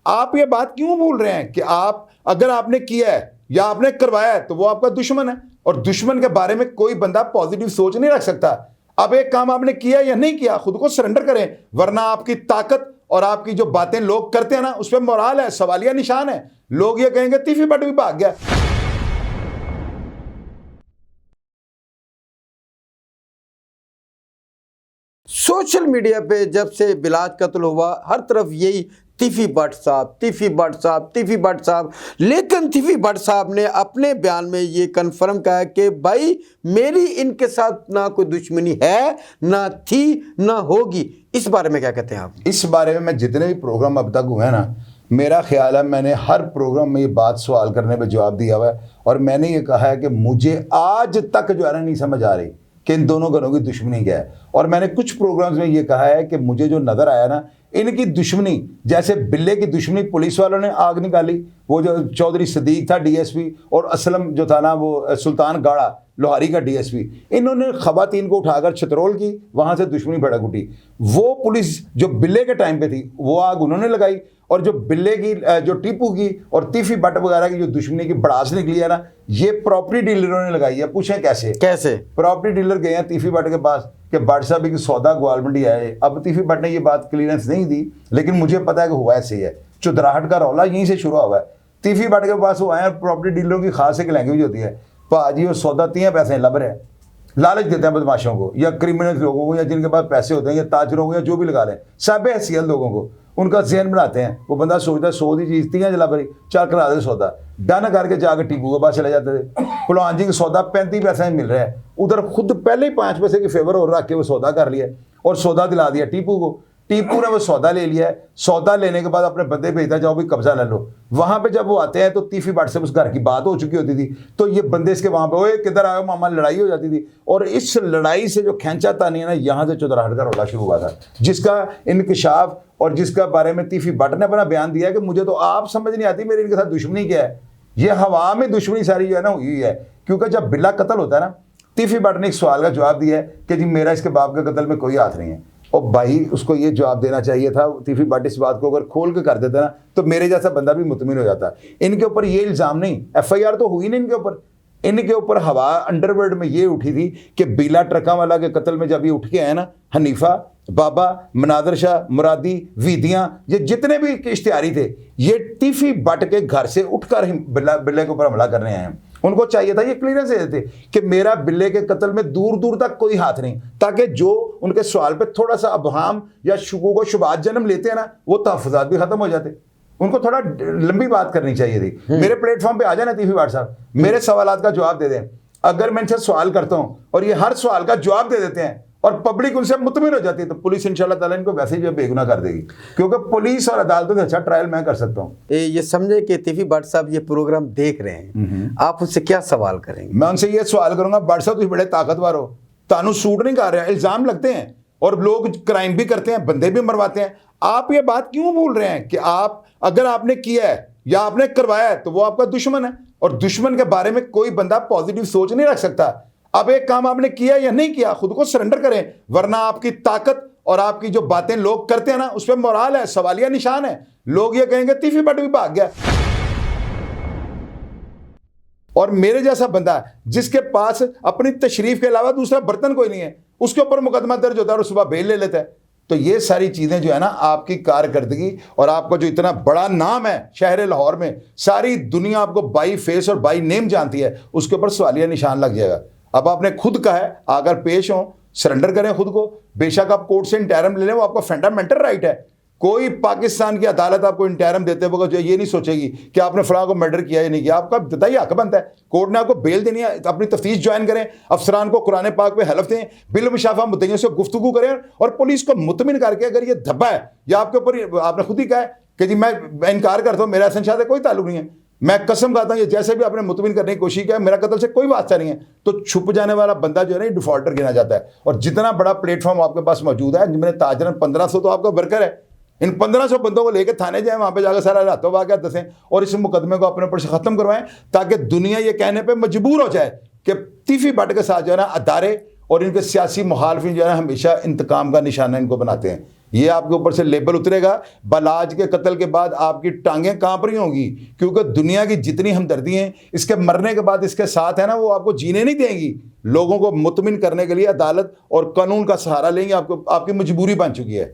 आप ये बात क्यों भूल रहे हैं कि आप अगर आपने किया है या आपने करवाया है तो वो आपका दुश्मन है, और दुश्मन के बारे में कोई बंदा पॉजिटिव सोच नहीं रख सकता। अब एक काम आपने किया या नहीं किया, खुद को सरेंडर करें, वरना आपकी ताकत और आपकी जो बातें लोग करते हैं ना, उस पर मोराल है, सवालिया निशान है। लोग ये कहेंगे तीफी बट भी भाग गया। सोशल मीडिया पे जब से बिलाल कत्ल हुआ, हर तरफ यही तीफी भट्ट साहब, तीफी भट्ट साहब, तीफी भट्ट साहब। लेकिन तीफी भट्ट साहब ने अपने बयान में ये कन्फर्म कहा कि भाई मेरी इनके साथ ना कोई दुश्मनी है, ना थी, ना होगी। इस बारे में क्या कहते हैं आप? इस बारे में मैं जितने भी प्रोग्राम अब तक हुए ना, मेरा ख्याल है मैंने हर प्रोग्राम में ये बात सवाल करने पे जवाब दिया हुआ है, और मैंने ये कहा है कि मुझे आज तक जो है ना नहीं समझ आ रही कि इन दोनों घरों की दुश्मनी क्या है। और मैंने कुछ प्रोग्राम्स में ये कहा है कि मुझे जो नज़र आया ना, इनकी दुश्मनी जैसे बिल्ले की दुश्मनी पुलिस वालों ने आग निकाली, वो जो चौधरी सदीक था डीएसपी, और असलम जो था ना वो सुल्तान गाड़ा लोहारी का डीएसपी, इन्होंने खवातीन को उठाकर छतरोल की, वहाँ से दुश्मनी भड़क उठी। वो पुलिस जो बिल्ले के टाइम पे थी वो आग उन्होंने लगाई, और जो बिल्ले की जो टीपू की और तीफी भट्ट वगैरह की जो दुश्मनी की बड़ास निकली है ना, ये प्रॉपर्टी डीलरों ने लगाई है। पूछें कैसे प्रॉपर्टी डीलर गए हैं तीफी भट्ट के पास कि भट्ट साहब की सौदा ग्वाल मंडी आए। अब तीफी भट्ट ने ये बात क्लियरेंस नहीं दी, लेकिन मुझे पता है कि हुआ ऐसे ही है। चुदराहट का रौला यहीं से शुरू हुआ है। तीफी भट्ट के पास वो आए, प्रॉपर्टी डीलरों की खास एक लैंग्वेज होती है, भाजी वो सौदा 3 पैसे लब रहे हैं, लालच देते हैं बदमाशों को या क्रिमिनल लोगों को या जिनके पास पैसे होते हैं या ताजरों को या जो भी लगा लें, सब हैसियत लोगों को उनका जहन बनाते हैं। वो बंदा सोचता है 100 की चीज़ 3 जला भरी, चल करा दे सौदा, डन करके जाकर टीपू के पास चले जाते थे। भलवान जी का सौदा 35 पैसे में मिल रहा है, उधर खुद पहले ही 5 पैसे की फेवर और रख के वो सौदा कर लिया और सौदा दिला दिया टीपू को। टीपू ने वो सौदा ले लिया है, सौदा लेने के बाद अपने बंदे भेजता, जाओ भी कब्जा ले लो। वहां पे जब वो आते हैं तो तीफी भट्ट से उस घर की बात हो चुकी होती थी, तो ये बंदे इसके वहां पे ओए किधर आए मामा, लड़ाई हो जाती थी। और इस लड़ाई से जो खींचा तानी है ना, यहाँ से चुदराहट का रौला शुरू हुआ था, जिसका इंकशाफ और जिसका बारे में तीफी भट्ट ने अपना बयान दिया कि मुझे तो आप समझ नहीं आती मेरी इनके साथ दुश्मनी क्या है। ये हवा में दुश्मनी सारी जो है ना हुई है, क्योंकि जब बिल्ला कत्ल होता है ना, तीफी भट्ट ने एक सवाल का जवाब दिया है कि जी मेरा इसके बाप के कत्ल में कोई हाथ नहीं है। और भाई उसको ये जवाब देना चाहिए था, तीफी भट्ट इस बात को अगर खोल के कर देता ना, तो मेरे जैसा बंदा भी मुतमिन हो जाता। इनके ऊपर ये इल्ज़ाम नहीं, FIR तो हुई नहीं इनके ऊपर। इनके ऊपर हवा अंडरवर्ल्ड में ये उठी थी कि बीला ट्रका वाला के कत्ल में जब ये उठ के आए ना, हनीफा, बाबा, मनादर शाह, मुरादी, वीदियाँ, ये जितने भी इश्तिहारी थे, ये तीफी भट्ट के घर से उठकर बिल्ले के ऊपर हमला करने आए हैं। उनको चाहिए था ये क्लियरेंस दे देते कि मेरा बिल्ले के कत्ल में दूर दूर तक कोई हाथ नहीं, ताकि जो उनके सवाल पे थोड़ा सा अबहाम या शुकूक व शुबात जन्म लेते हैं ना, वो तहफ़्फ़ुज़ात भी खत्म हो जाते। उनको थोड़ा लंबी बात करनी चाहिए थी। मेरे प्लेटफॉर्म पे आ जाए ना तीफी भट्ट साहब, मेरे सवालात का जवाब दे दें। अगर मैं इनसे सवाल करता हूं और ये हर सवाल का जवाब दे देते हैं और पब्लिक उनसे मुतमिन हो जाती है, तो पुलिस इंशाल्लाह ताला इनको वैसे ही बेगुनाह कर देगी, क्योंकि पुलिस और अदालतों से अच्छा ट्रायल मैं कर सकता हूँ। ये समझे कि तीफी भट्ट साहब ये प्रोग्राम देख रहे हैं, आप उनसे क्या सवाल करेंगे? मैं उनसे ये सवाल करूंगा, भट्ट साहब तुम बड़े ताकतवर हो, तानू सूट नहीं कर रहे, इल्जाम लगते हैं और लोग क्राइम भी करते हैं, बंदे भी मरवाते हैं। आप ये बात क्यों भूल रहे हैं कि आप अगर आपने किया है या आपने करवाया है तो वो आपका दुश्मन है, और दुश्मन के बारे में कोई बंदा पॉजिटिव सोच नहीं रख सकता। अब एक काम आपने किया या नहीं किया, खुद को सरेंडर करें, वरना आपकी ताकत और आपकी जो बातें लोग करते हैं ना, उस पर मोराल है, सवालिया निशान है। लोग ये कहेंगे तीफी भट्ट भी भाग गया। और मेरे जैसा बंदा जिसके पास अपनी तशरीफ के अलावा दूसरा बर्तन कोई नहीं है, उसके ऊपर मुकदमा दर्ज होता है और सुबह बेल ले लेता है। तो ये सारी चीजें जो है ना, आपकी कारकर्दगी और आपका जो इतना बड़ा नाम है शहर लाहौर में, सारी दुनिया आपको बाई फेस और बाई नेम जानती है, उसके ऊपर सवालिया निशान लग जाएगा। अब आपने खुद कहा है, अगर पेश हो सरेंडर करें खुद को, बेशक आप कोर्ट से इंटरम ले लें, वो आपका फंडामेंटल राइट है। कोई पाकिस्तान की अदालत आपको इंटरम देते वक्त जो ये नहीं सोचेगी कि आपने फलां को मर्डर किया या नहीं किया, आपका बताइए हक बनता है। कोर्ट ने आपको बेल देनी है, अपनी तफ्तीश ज्वाइन करें, अफसरान को कुरान पाक पे हलफ दें, बिल मुशाफा मुद्दइयों से गुफ्तगू करें और पुलिस को मुतमिन करके, अगर ये धब्बा है या आपके ऊपर आपने खुद ही कहा है कि जी मैं इनकार करता हूँ, मेरा हसन शाह से कोई ताल्लुक नहीं है, मैं कसम खाता हूँ ये जैसे भी आपने मुतमिन करने की कोशिश किया, मेरा कत्ल से कोई वास्ता नहीं है, तो छुप जाने वाला बंदा जो है ना डिफॉल्टर गिना जाता है। और जितना बड़ा प्लेटफॉर्म आपके पास मौजूद है, जिनमें ताजरन 1500 तो आपका वर्कर है, इन 1500 बंदों को लेकर थाने जाएं, वहां पे जाकर सारा रातों वाक़या दसें और इस मुकदमे को अपने ऊपर से खत्म करवाएं, ताकि दुनिया ये कहने पे मजबूर हो जाए कि तीफी भट्ट के साथ जो है ना अदारे और इनके सियासी मुखालफिन जो है ना हमेशा इंतकाम का निशाना इनको बनाते हैं। ये आपके ऊपर से लेबल उतरेगा। बलाज के कत्ल के बाद आपकी टांगें कांप रही होंगी, क्योंकि दुनिया की जितनी हमदर्दी हैं इसके मरने के बाद इसके साथ है ना, वो आपको जीने नहीं देंगी। लोगों को मुतमिन करने के लिए अदालत और कानून का सहारा लेंगे, आपको आपकी मजबूरी बन चुकी है।